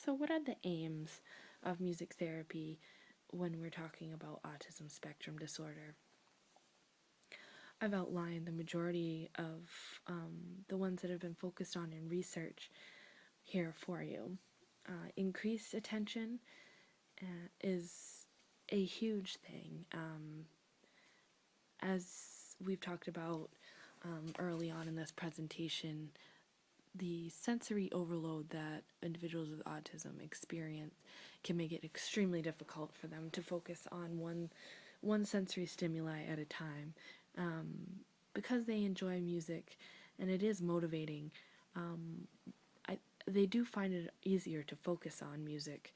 So what are the aims of music therapy when we're talking about autism spectrum disorder? I've outlined the majority of the ones that have been focused on in research here for you. Increased attention is a huge thing. As we've talked about early on in this presentation, the sensory overload that individuals with autism experience can make it extremely difficult for them to focus on one sensory stimuli at a time. Because they enjoy music and it is motivating, they do find it easier to focus on music.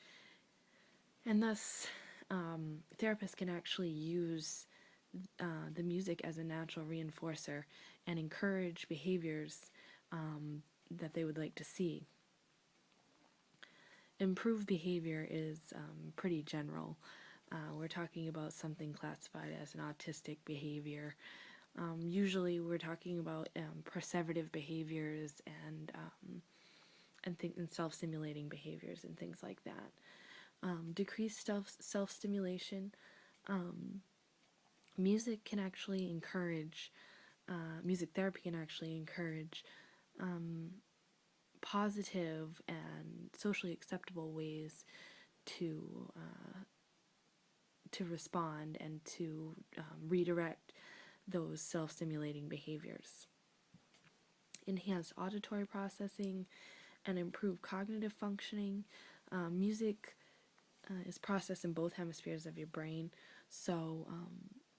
And thus, therapists can actually use the music as a natural reinforcer and encourage behaviors that they would like to see. Improved behavior is pretty general. We're talking about something classified as an autistic behavior. Usually we're talking about perseverative behaviors and self-stimulating behaviors and things like that. Decreased self-stimulation. Music can actually encourage, music therapy can actually encourage positive and socially acceptable ways to respond and to redirect those self-stimulating behaviors. Enhanced auditory processing and improved cognitive functioning. Music is processed in both hemispheres of your brain, so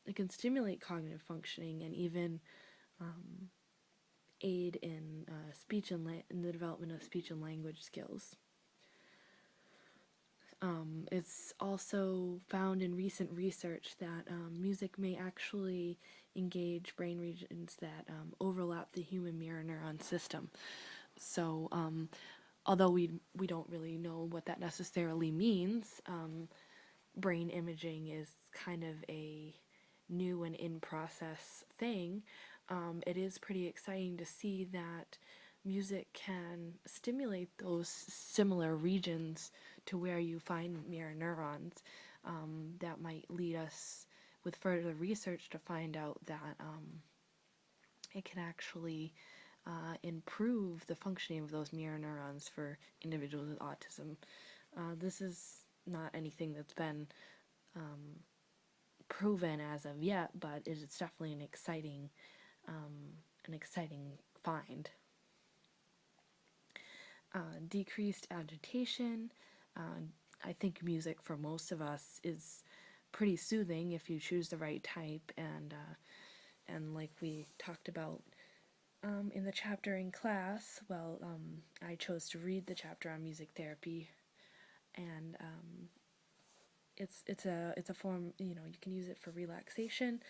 it can stimulate cognitive functioning and even aid in speech and in the development of speech and language skills. It's also found in recent research that music may actually engage brain regions that overlap the human mirror neuron system. So, although we don't really know what that necessarily means, brain imaging is kind of a new and in process thing. It is pretty exciting to see that music can stimulate those similar regions to where you find mirror neurons. That might lead us with further research to find out that it can actually improve the functioning of those mirror neurons for individuals with autism. This is not anything that's been proven as of yet, but it is definitely an exciting find. Decreased agitation. I think music for most of us is pretty soothing if you choose the right type, and like we talked about in the chapter in class, I chose to read the chapter on music therapy, and it's a form, you can use it for relaxation.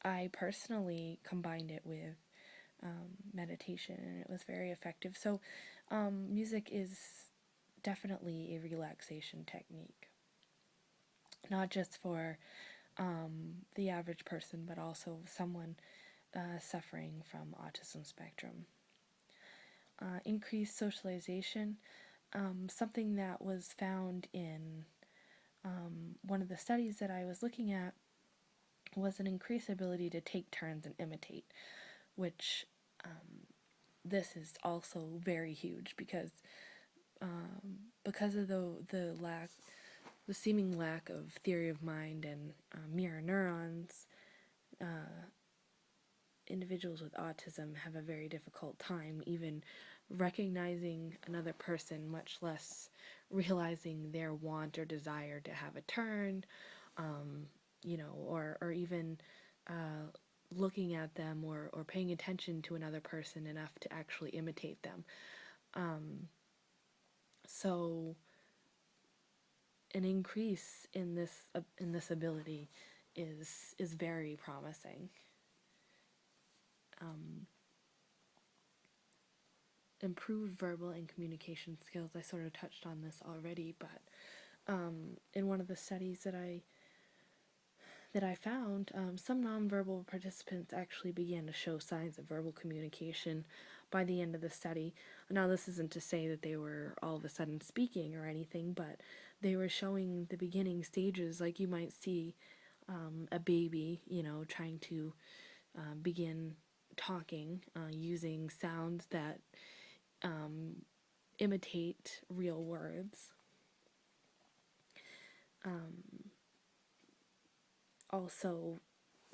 I personally combined it with meditation, and it was very effective. So music is definitely a relaxation technique, not just for the average person, but also someone suffering from autism spectrum. Increased socialization. Something that was found in one of the studies that I was looking at was an increased ability to take turns and imitate, which this is also very huge because of the seeming lack of theory of mind and mirror neurons. Individuals with autism have a very difficult time even recognizing another person, much less realizing their want or desire to have a turn, or even looking at them or paying attention to another person enough to actually imitate them. So an increase in this ability is very promising. Improved verbal and communication skills. I sort of touched on this already, but in one of the studies that I found, some nonverbal participants actually began to show signs of verbal communication by the end of the study. Now, this isn't to say that they were all of a sudden speaking or anything, but they were showing the beginning stages, like you might see a baby, trying to begin talking using sounds that imitate real words. Also,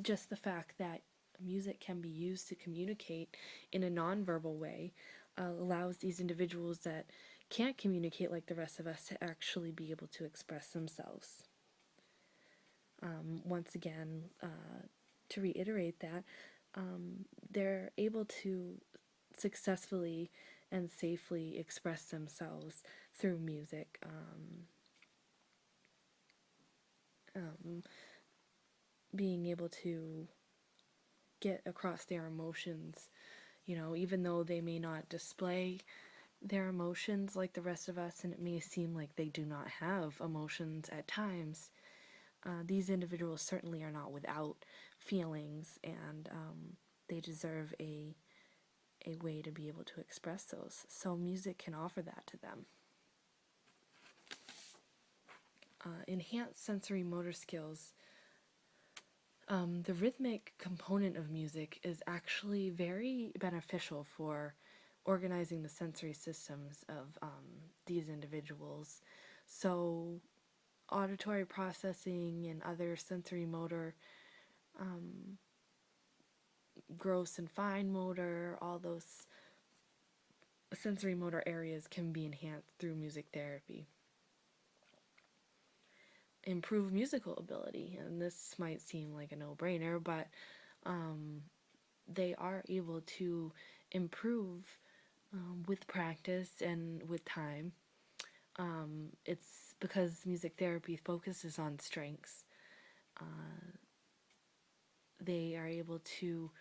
just the fact that music can be used to communicate in a nonverbal way allows these individuals that can't communicate like the rest of us to actually be able to express themselves. Once again, to reiterate that, they're able to successfully and safely express themselves through music. Being able to get across their emotions, even though they may not display their emotions like the rest of us, and it may seem like they do not have emotions at times. These individuals certainly are not without feelings, and they deserve a way to be able to express those. So music can offer that to them. Enhanced sensory motor skills. The rhythmic component of music is actually very beneficial for organizing the sensory systems of these individuals. So, auditory processing and other sensory motor, gross and fine motor, all those sensory motor areas can be enhanced through music therapy. Improve musical ability, and this might seem like a no-brainer, but they are able to improve with practice and with time. It's because music therapy focuses on strengths. They are able to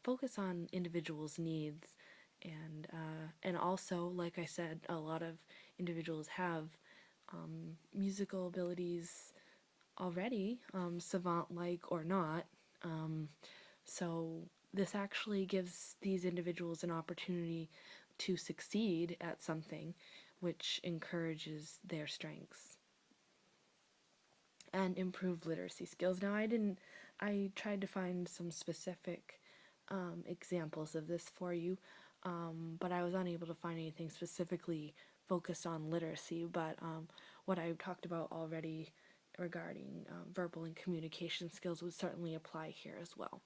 focus on individuals' needs, and also, like I said, a lot of individuals have musical abilities already, savant-like or not. So this actually gives these individuals an opportunity to succeed at something, which encourages their strengths. And improve literacy skills. Now, I tried to find some specific examples of this for you, but I was unable to find anything specifically focused on literacy. But what I talked about already regarding verbal and communication skills would certainly apply here as well.